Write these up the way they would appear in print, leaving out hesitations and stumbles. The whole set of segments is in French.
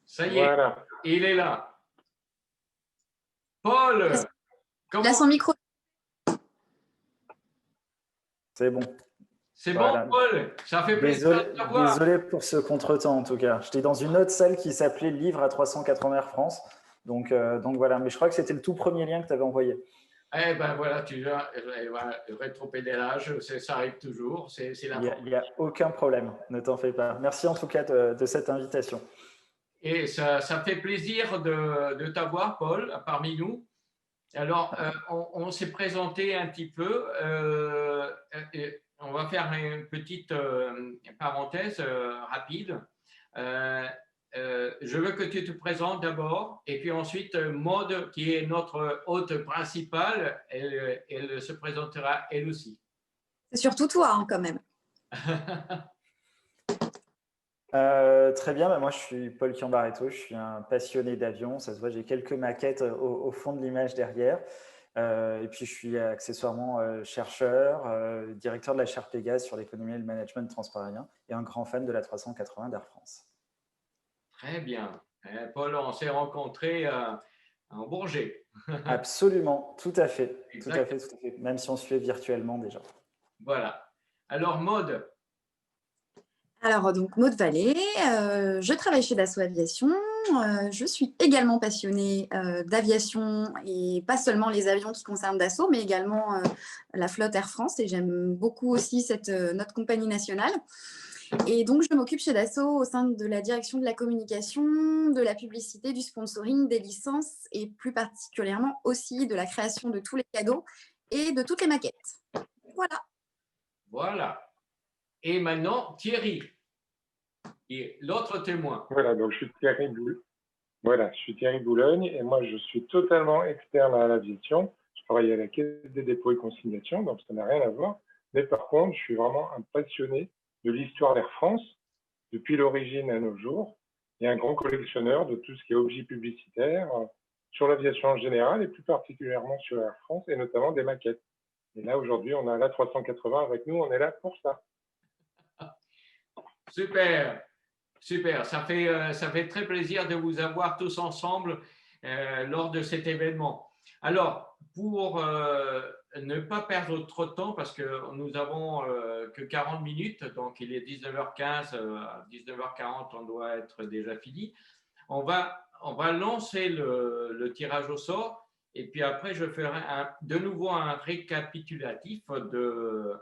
Ça y est, Voilà. il est là. Paul, Il a son micro. C'est bon. C'est bon, Voilà. Paul? Ça fait plaisir de te voir. Désolé pour ce contretemps en tout cas. J'étais dans une autre salle qui s'appelait Livre à 380 Air France. Donc voilà, mais je crois que c'était le tout premier lien que tu avais envoyé. Eh ben voilà, tu vois, le rétropédalage, ça arrive toujours. C'est Il n'y a aucun problème, ne t'en fais pas. Merci en tout cas de cette invitation. Et ça fait plaisir de t'avoir, Paul, parmi nous. Alors, on s'est présenté un petit peu. On va faire une petite parenthèse rapide. Je veux que tu te présentes d'abord, et puis ensuite, Maude, qui est notre hôte principale, elle se présentera elle aussi. C'est surtout toi, hein, quand même. Très bien, moi je suis Paul Chiambaretto, je suis un passionné d'avion, ça se voit, j'ai quelques maquettes au fond de l'image derrière. Et puis je suis accessoirement chercheur, directeur de la chaire Pégase sur l'économie et le management transaérien et un grand fan de la 380 d'Air France. Très bien. Paul, on s'est rencontrés en Bourget. Absolument, tout à fait, tout à fait, même si on se fait virtuellement déjà. Voilà. Alors Maude. Alors, donc, Maude Vallée, je travaille chez Dassault Aviation. Je suis également passionnée d'aviation et pas seulement les avions qui concernent Dassault, mais également la flotte Air France. Et j'aime beaucoup aussi notre compagnie nationale. Et donc, je m'occupe chez Dassault au sein de la direction de la communication, de la publicité, du sponsoring, des licences et plus particulièrement aussi de la création de tous les cadeaux et de toutes les maquettes. Voilà. Voilà. Et maintenant, Thierry, l'autre témoin. Voilà, donc je suis Thierry Boulogne et moi je suis totalement externe à l'aviation. Je travaille à la Caisse des dépôts et consignations, donc ça n'a rien à voir. Mais par contre, je suis vraiment un passionné de l'histoire d'Air France depuis l'origine à nos jours et un grand collectionneur de tout ce qui est objets publicitaires sur l'aviation en général et plus particulièrement sur Air France et notamment des maquettes. Et là, aujourd'hui, on a l'A380 avec nous, on est là pour ça. Super, super. Ça fait très plaisir de vous avoir tous ensemble lors de cet événement. Alors, pour ne pas perdre trop de temps, parce que nous n'avons que 40 minutes, donc il est 19h15, à 19h40, on doit être déjà fini. On va lancer le tirage au sort. Et puis après, je ferai de nouveau un récapitulatif de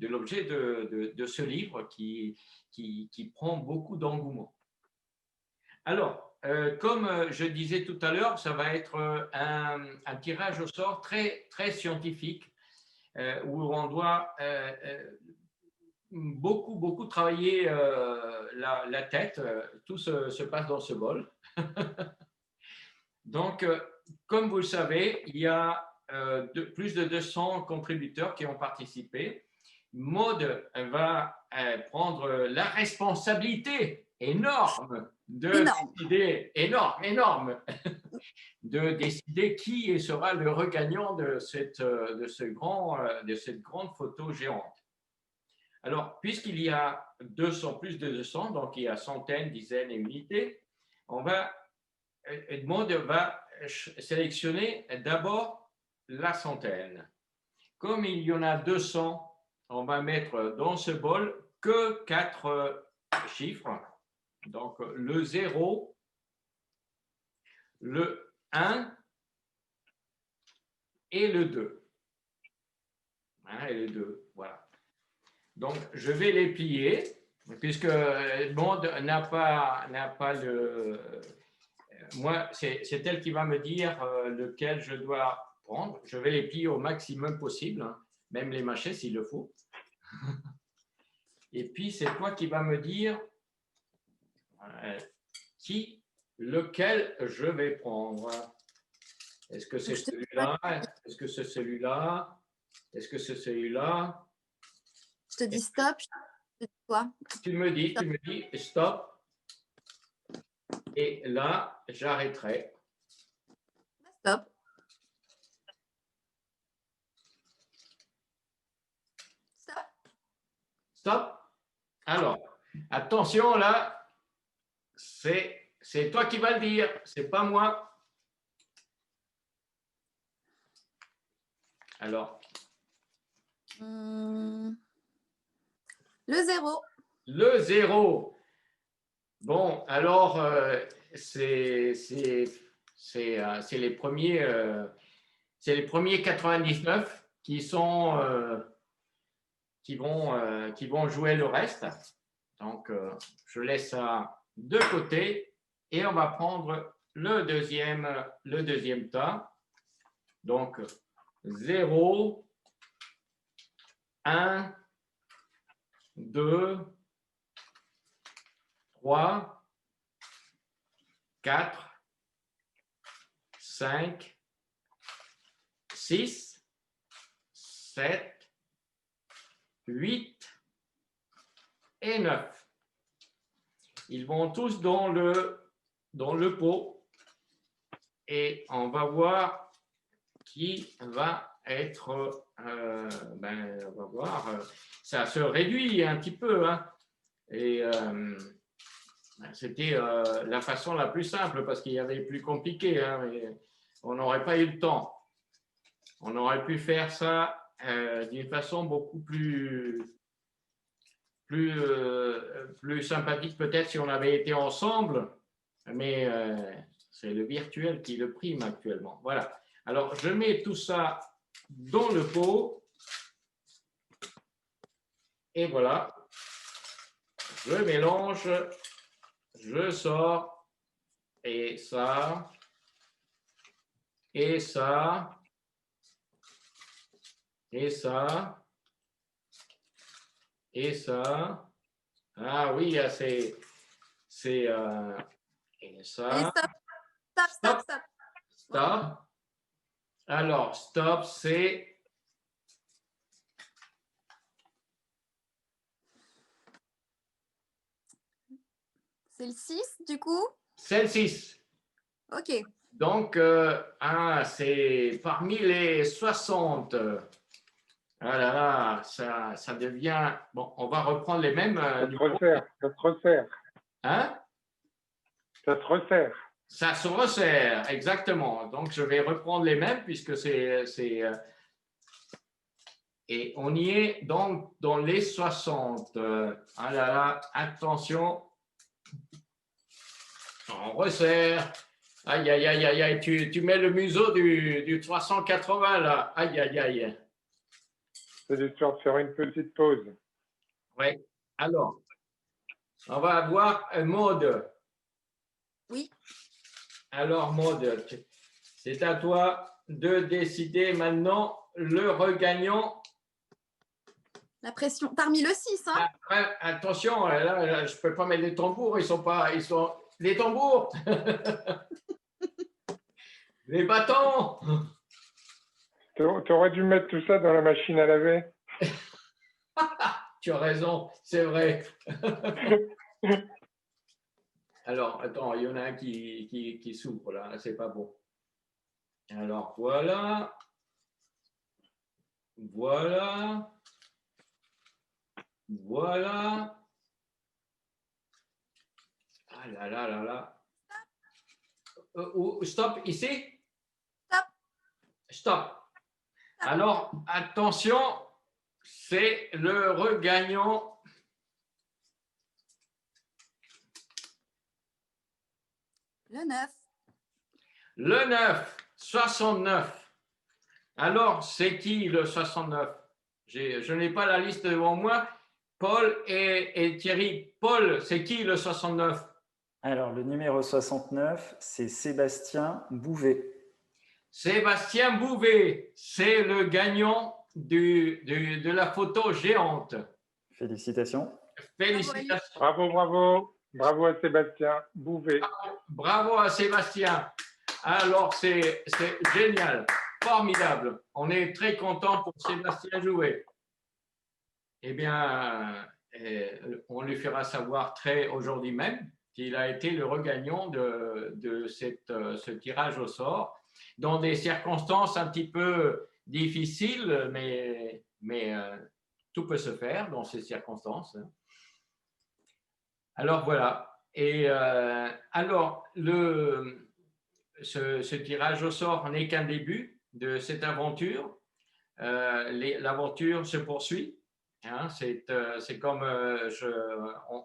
l'objet de ce livre qui prend beaucoup d'engouement. Alors, comme je disais tout à l'heure, ça va être un tirage au sort très, très scientifique où on doit beaucoup travailler la tête. Tout se passe dans ce bol. Donc, comme vous le savez, il y a plus de 200 contributeurs qui ont participé. Maude va prendre la responsabilité énorme de décider qui sera le regagnant de cette grande photo géante. Alors, puisqu'il y a plus de 200, donc il y a centaines, dizaines et unités, Edmond va sélectionner d'abord la centaine. Comme il y en a 200, on va mettre dans ce bol que 4 chiffres. Donc le 0, le 1 et le 2. 1 et le 2, voilà. Donc je vais les plier, puisque Edmond n'a pas le... Moi, c'est elle qui va me dire lequel je dois prendre. Je vais les plier au maximum possible, hein, même les mâcher s'il le faut. Et puis, c'est toi qui vas me dire lequel je vais prendre. Est-ce que c'est celui-là? Est-ce que c'est celui-là? Est-ce que c'est celui-là? Je te dis stop. Je te dis quoi? Tu me dis stop. Et là, j'arrêterai. Stop. Stop. Alors, attention là, C'est toi qui vas le dire, c'est pas moi. Alors, Le 0. le 0. Bon, alors, c'est les premiers 99 qui vont jouer le reste. Donc, je laisse ça de côté et on va prendre le deuxième tas. Donc, 0, 1, 2, 3, 4, 5, 6, 7, 8 et 9. Ils vont tous dans le pot et on va voir qui va être, on va voir, ça se réduit un petit peu, hein, et c'était la façon la plus simple parce qu'il y avait plus compliqué, hein, mais on n'aurait pas eu le temps. On aurait pu faire ça d'une façon beaucoup plus sympathique peut-être si on avait été ensemble, mais c'est le virtuel qui le prime actuellement. Voilà. Alors, je mets tout ça dans le pot et voilà. Je mélange, je sors et ça, et ça, et ça, et ça. Ah oui, c'est et ça. Allez, stop. Stop. Alors, stop, c'est le 6, du coup? c'est le 6. Ok. Donc, c'est parmi les 60. Ah là là, ça devient… Bon, on va reprendre les mêmes. Ça se resserre, ça se resserre. Hein? Ça se resserre. Ça se resserre, exactement. Donc, je vais reprendre les mêmes puisque et on y est donc dans les 60. Ah là là, attention. On resserre. Aïe, aïe, aïe, aïe, aïe. Tu mets le museau du 380 là. Aïe, aïe, aïe. C'est l'histoire de faire une petite pause. Oui. Alors, on va avoir Maude. Oui. Alors, Maude, c'est à toi de décider maintenant le regagnant. La pression. T'as remis le 6, hein? Après, attention, là, je ne peux pas mettre les tambours, ils sont les tambours, les bâtons. Tu aurais dû mettre tout ça dans la machine à laver. Tu as raison, c'est vrai. Alors, attends, il y en a un qui s'ouvre là, c'est pas bon. Alors, voilà. Voilà. Voilà. Ah là là là là. Stop ici? Stop. Stop. Alors, attention, c'est le regagnant. Le 9. Le 9, 69. Alors, c'est qui le 69? Je n'ai pas la liste devant moi. Paul et Thierry. Paul, c'est qui le 69? Alors, le numéro 69, c'est Sébastien Bouvet. Sébastien Bouvet, c'est le gagnant de la photo géante. Félicitations. Félicitations. Bravo, bravo. Bravo à Sébastien Bouvet. Bravo à Sébastien. Alors, c'est génial, formidable. On est très content pour Sébastien Bouvet. Eh bien, on lui fera savoir aujourd'hui même qu'il a été le regagnant de ce tirage au sort, dans des circonstances un petit peu difficiles, mais tout peut se faire dans ces circonstances. Alors voilà, Et alors, ce tirage au sort n'est qu'un début de cette aventure. L'aventure se poursuit. Hein, c'est comme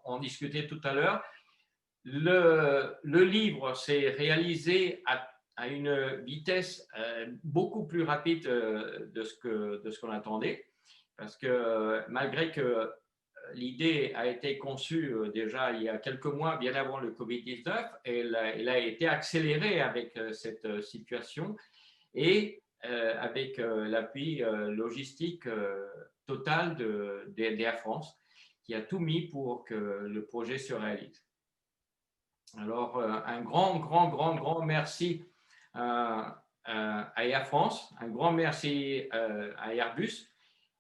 on discutait tout à l'heure. Le livre s'est réalisé à une vitesse beaucoup plus rapide de ce qu'on attendait, parce que malgré que l'idée a été conçue déjà il y a quelques mois, bien avant le Covid-19, elle a été accélérée avec cette situation et avec l'appui logistique total d'Air France, qui a tout mis pour que le projet se réalise. Alors, un grand merci à Air France, un grand merci à Airbus,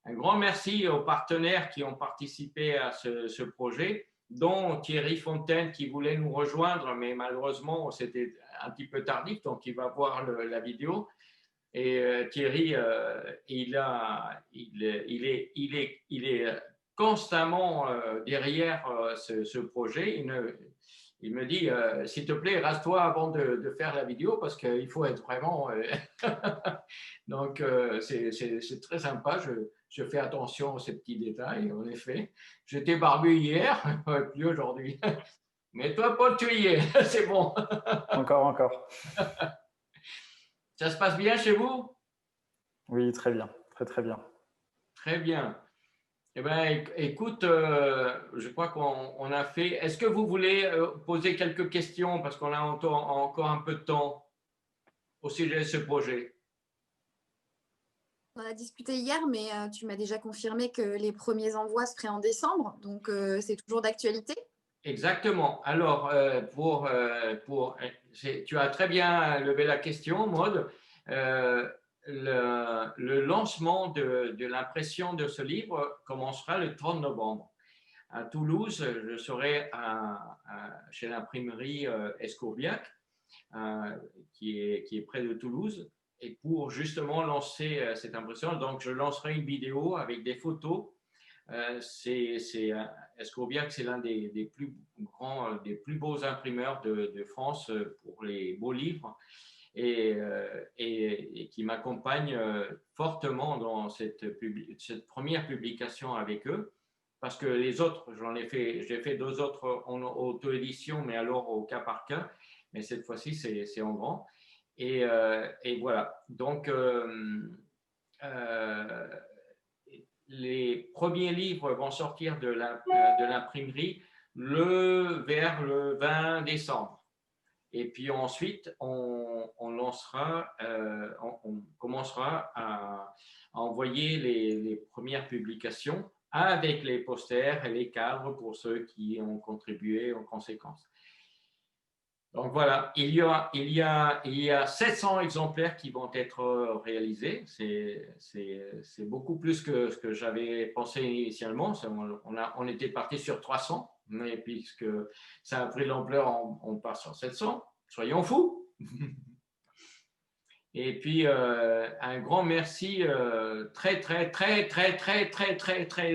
un grand merci aux partenaires qui ont participé à ce projet, dont Thierry Fontaine qui voulait nous rejoindre, mais malheureusement, c'était un petit peu tardif, donc il va voir la vidéo. Et Thierry, il est constamment derrière ce projet. Il me dit, s'il te plaît, rase-toi avant de faire la vidéo parce qu'il faut être vraiment… Donc, c'est très sympa. Je fais attention à ces petits détails, en effet. J'étais barbu hier, plus aujourd'hui. Mais toi, Paul, tu y es. C'est bon. Encore. Ça se passe bien chez vous? Oui, très bien. Très bien. Très bien. Eh bien, écoute, je crois qu'on a fait… Est-ce que vous voulez poser quelques questions parce qu'on a encore un peu de temps au sujet de ce projet? On a discuté hier, mais tu m'as déjà confirmé que les premiers envois se feraient en décembre, donc c'est toujours d'actualité. Exactement. Alors, tu as très bien levé la question, Maud. Le lancement de l'impression de ce livre commencera le 30 novembre. À Toulouse, je serai chez l'imprimerie Escourbiac, qui est près de Toulouse, et pour justement lancer cette impression, donc je lancerai une vidéo avec des photos. Escourbiac, c'est l'un des plus grands, des plus beaux imprimeurs de France pour les beaux livres et qui m'accompagne fortement dans cette première publication avec eux. Parce que les autres, j'ai fait 2 autres en auto-édition, mais alors au cas par cas. Mais cette fois-ci, c'est en grand. Et voilà. Donc, les premiers livres vont sortir de l'imprimerie vers le 20 décembre. Et puis ensuite, on commencera à envoyer les premières publications avec les posters et les cadres pour ceux qui ont contribué en conséquence. Donc voilà, il y a 700 exemplaires qui vont être réalisés. C'est beaucoup plus que ce que j'avais pensé initialement. On était parti sur 300, mais puisque ça a pris l'ampleur, on part sur 700. Soyons fous. Et puis, un grand merci, très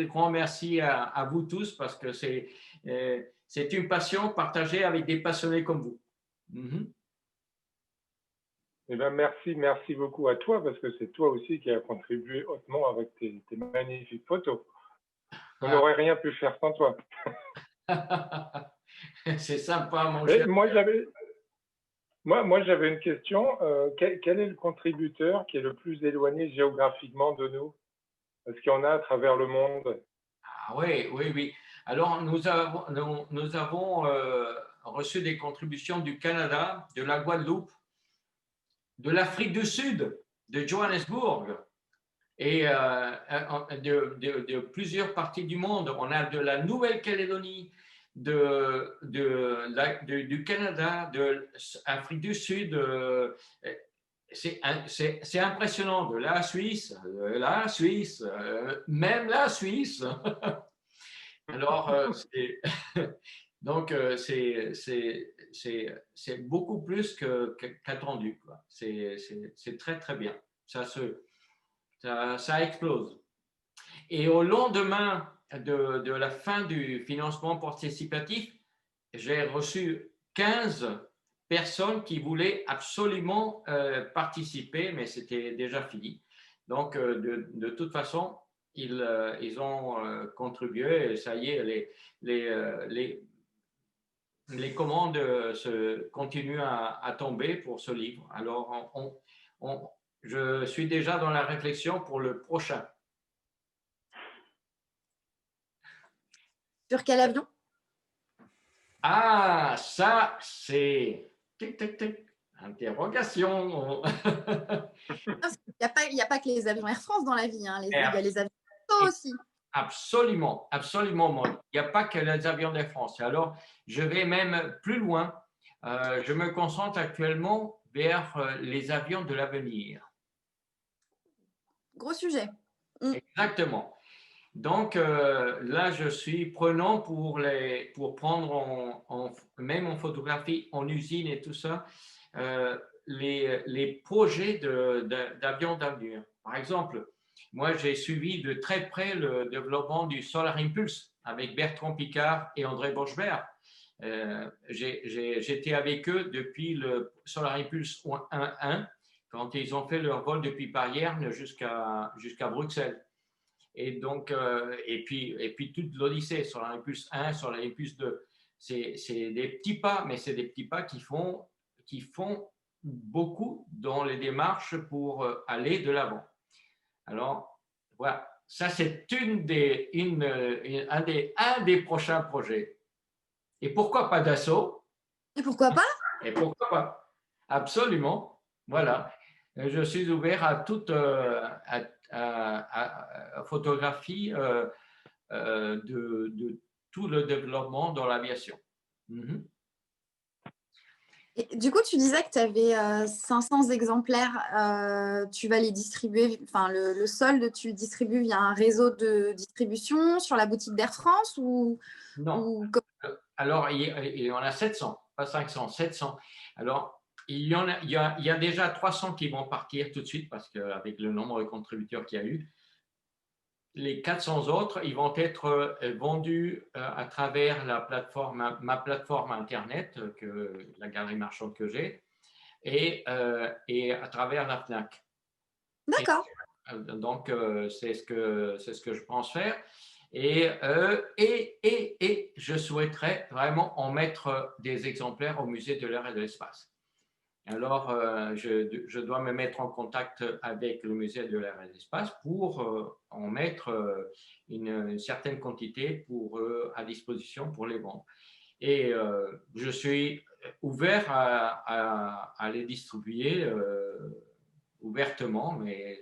grand merci à vous tous parce que c'est une passion partagée avec des passionnés comme vous. Eh bien, merci beaucoup à toi parce que c'est toi aussi qui as contribué hautement avec tes magnifiques photos. On n'aurait rien pu faire sans toi. C'est sympa, mon cher. Moi, j'avais une question. Quel est le contributeur qui est le plus éloigné géographiquement de nous? Est-ce qu'il y en a à travers le monde? Ah oui. Alors, nous avons reçu des contributions du Canada, de la Guadeloupe, de l'Afrique du Sud, de Johannesburg et de plusieurs parties du monde. On a de la Nouvelle-Calédonie, du Canada, de l'Afrique du Sud. C'est impressionnant, de la Suisse, même la Suisse. Alors, donc, c'est beaucoup plus qu'attendu. C'est très bien. Ça explose. Et au lendemain de la fin du financement participatif, j'ai reçu 15 personnes qui voulaient absolument participer, mais c'était déjà fini. Donc, de toute façon, ils ont contribué et ça y est, les commandes continuent à tomber pour ce livre. Alors, je suis déjà dans la réflexion pour le prochain. Sur quel avion? Ah, ça, c'est… Tic, tic, tic. Interrogation. Il n'y a pas que les avions Air France dans la vie, hein. Il y a les avions aussi. Absolument, absolument, Maud. Il n'y a pas que les avions d'Air France. Alors, je vais même plus loin. Je me concentre actuellement vers les avions de l'avenir. Gros sujet. Exactement. Donc, là, je suis prenant pour prendre même en photographie, en usine et tout ça, les projets d'avions d'avenir. Par exemple, moi, j'ai suivi de très près le développement du Solar Impulse avec Bertrand Piccard et André Borschberg. J'étais avec eux depuis le Solar Impulse 1.1 quand ils ont fait leur vol depuis Payerne jusqu'à Bruxelles. Et donc, et puis toute l'Odyssée sur la Impulse 1, sur la Impulse 2. C'est des petits pas, mais c'est des petits pas qui font beaucoup dans les démarches pour aller de l'avant. Alors, voilà, ça c'est un des prochains projets. Et pourquoi pas Dassault? Et pourquoi pas? Et pourquoi pas? Absolument. Voilà. Je suis ouvert à toute photographie de tout le développement dans l'aviation. Et du coup, tu disais que tu avais 500 exemplaires. Tu vas les distribuer, enfin le solde, tu le distribues via un réseau de distribution sur la boutique d'Air France ou… Non. Alors, il y en a 700, pas 500, 700. Alors, il y a déjà 300 qui vont partir tout de suite parce qu'avec le nombre de contributeurs qu'il y a eu, les 400 autres, ils vont être vendus à travers ma plateforme Internet, la galerie marchande que j'ai, et à travers la FNAC. D'accord. Donc, c'est ce que je pense faire. Et je souhaiterais vraiment en mettre des exemplaires au musée de l'air et de l'espace. Alors, je dois me mettre en contact avec le musée de l'air et de l'espace pour en mettre une certaine quantité à disposition pour les vendre. Et je suis ouvert à les distribuer ouvertement, mais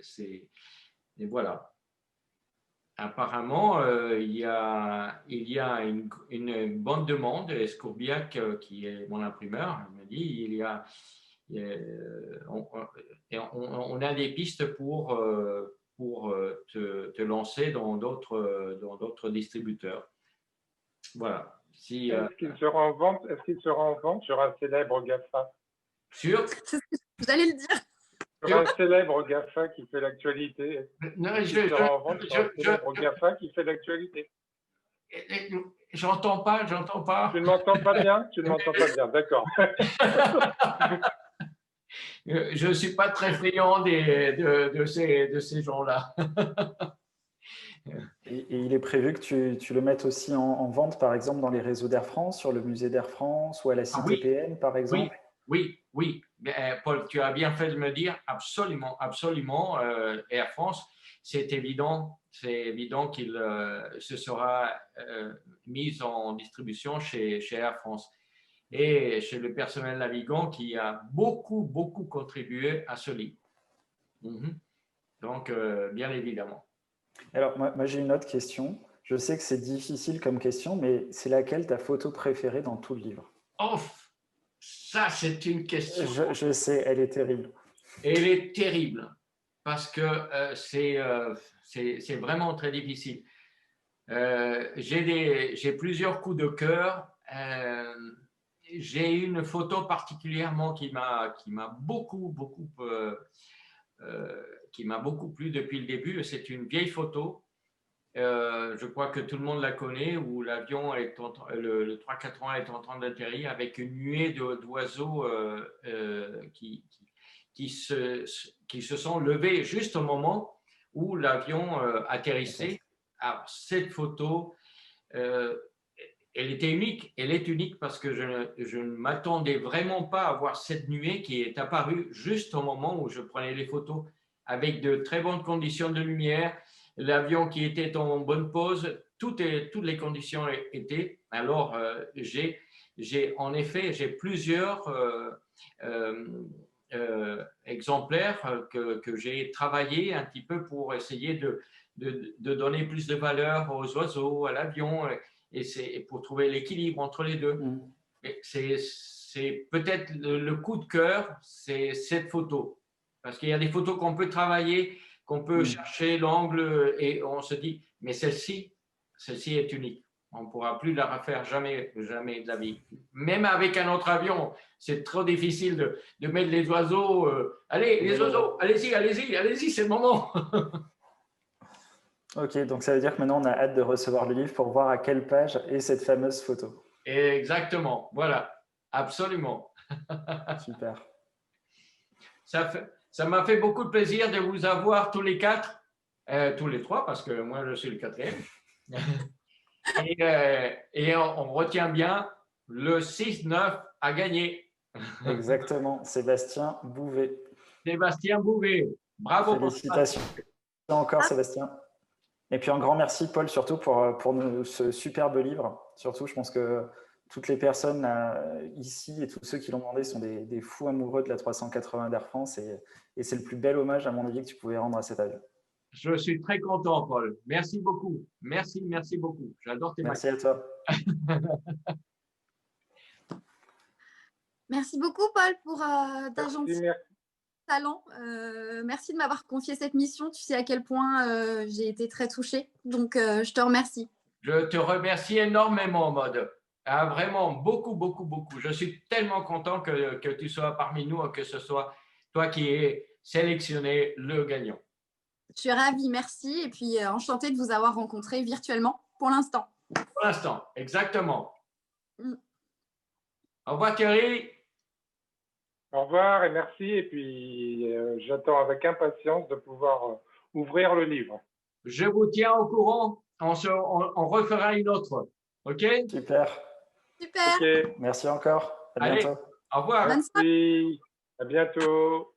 voilà. Apparemment, il y a une bonne demande. Escourbiac, qui est mon imprimeur, m'a dit on a des pistes pour te lancer dans d'autres distributeurs. Voilà. Est-ce qu'il sera en vente sur un célèbre GAFA? Vous allez le dire. Sur un célèbre GAFA qui fait l'actualité. Il sera en vente sur un célèbre GAFA qui fait l'actualité. J'entends pas. Tu ne m'entends pas bien? Tu ne m'entends pas bien, d'accord. Je ne suis pas très friand de ces gens-là. Et il est prévu que tu le mettes aussi en vente, par exemple, dans les réseaux d'Air France, sur le musée d'Air France ou à la CTPN, par exemple? Oui. Paul, tu as bien fait de me dire, absolument. Air France, c'est évident qu'il se sera mis en distribution chez Air France et chez le personnel navigant qui a beaucoup contribué à ce livre. Donc, bien évidemment. Alors, moi j'ai une autre question. Je sais que c'est difficile comme question, mais c'est laquelle ta photo préférée dans tout le livre? Oh, ça, c'est une question. Je sais, elle est terrible. Elle est terrible parce que c'est vraiment très difficile. J'ai plusieurs coups de cœur. J'ai une photo particulièrement qui m'a beaucoup plu depuis le début. C'est une vieille photo je crois que tout le monde la connaît, où l'avion le 380 est en train d'atterrir avec une nuée d'oiseaux qui se sont levés juste au moment où l'avion atterrissait. Alors, cette photo, elle était unique. Elle est unique parce que je ne m'attendais vraiment pas à voir cette nuée qui est apparue juste au moment où je prenais les photos, avec de très bonnes conditions de lumière, l'avion qui était en bonne pose, toutes les conditions étaient. Alors, en effet, j'ai plusieurs exemplaires que j'ai travaillé un petit peu pour essayer de donner plus de valeur aux oiseaux, à l'avion, et c'est pour trouver l'équilibre entre les deux. C'est peut-être le coup de cœur, c'est cette photo. Parce qu'il y a des photos qu'on peut travailler, qu'on peut chercher l'angle et on se dit, mais celle-ci est unique. On ne pourra plus la refaire jamais, jamais de la vie. Même avec un autre avion, c'est trop difficile de mettre les oiseaux. Allez, les oiseaux, allez-y, allez-y, allez-y, c'est le moment. Ok, donc ça veut dire que maintenant on a hâte de recevoir le livre pour voir à quelle page est cette fameuse photo. Exactement, voilà, absolument. Super. Ça m'a fait beaucoup de plaisir de vous avoir tous les quatre, tous les trois, parce que moi je suis le quatrième. Et on retient bien le 6-9 à gagner. Exactement, Sébastien Bouvet. Sébastien Bouvet, bravo. Félicitations encore, Sébastien. Et puis un grand merci, Paul, surtout pour ce superbe livre. Surtout, je pense que toutes les personnes ici et tous ceux qui l'ont demandé sont des fous amoureux de la 380 d'Air France et c'est le plus bel hommage, à mon avis, que tu pouvais rendre à cet avion. Je suis très content, Paul. Merci beaucoup. Merci beaucoup. J'adore tes Merci à toi. Merci beaucoup, Paul, pour ta gentillesse. Talent. Merci de m'avoir confié cette mission. Tu sais à quel point j'ai été très touchée. Donc, je te remercie. Je te remercie énormément, Maud. Ah, vraiment, beaucoup, beaucoup, beaucoup. Je suis tellement content que tu sois parmi nous et que ce soit toi qui aies sélectionné le gagnant. Je suis ravie, merci. Et puis, enchantée de vous avoir rencontré virtuellement pour l'instant. Pour l'instant, exactement. Au revoir, Thierry. Au revoir et merci. Et puis, j'attends avec impatience de pouvoir ouvrir le livre. Je vous tiens au courant. On refera une autre. OK? Super. Super. Okay. Merci encore. À Allez, bientôt. au revoir. Merci. À bientôt.